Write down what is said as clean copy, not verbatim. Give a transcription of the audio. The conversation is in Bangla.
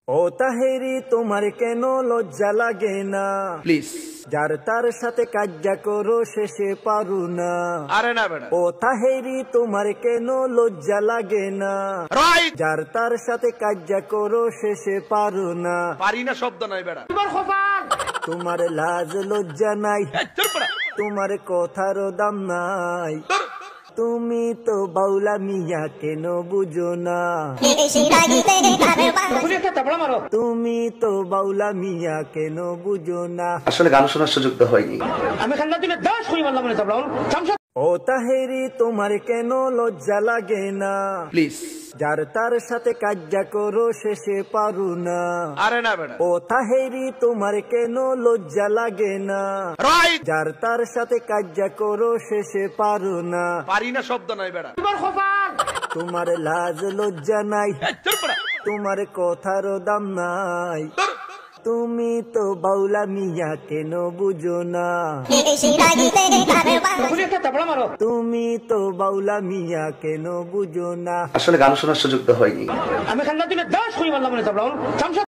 ও তাহেরি তোমার কেন লজ্জা লাগে না? প্লিজ যার তার সাথে কাজ্জা করো শেষে পারু না। আরে না বেটা ও তাহেরি তোমার কেন লজ্জা লাগে না? রাইট যার তার সাথে কাজ্জা করো শেষে পারু না। পারি না শব্দ নাই বেটা তোমার লাজ লজ্জা নাই, তোমার কথার দাম নাই। তুমি তো বাউলা মিয়া কেন বুঝো না? তুমি তো বাউলা মিয়া কেন বুঝো না? আসলে গান শোনার সুযোগ তো হয়নি। ও তাহেরি তোমার কেন লজ্জা লাগে না? প্লিজ যার তার সাথে কাজ্জা করো শেষে পারু না। আরে না বেটা ও তাহেরি তোমার কেন লজ্জা লাগে না? রাইট যার তার সাথে কাজ্জা করো শেষে পারু না। পারি না শব্দ নাই বেটা তোমার লাজ লজ্জা নাই, তোমার কথার দাম নাই। তুমি তো বাউলা মিয়া কেন বুঝো না? তুমি তো বাউলা মিয়া কেন বুঝো না? আসলে গান শোনার সুযোগ তো হয়নি।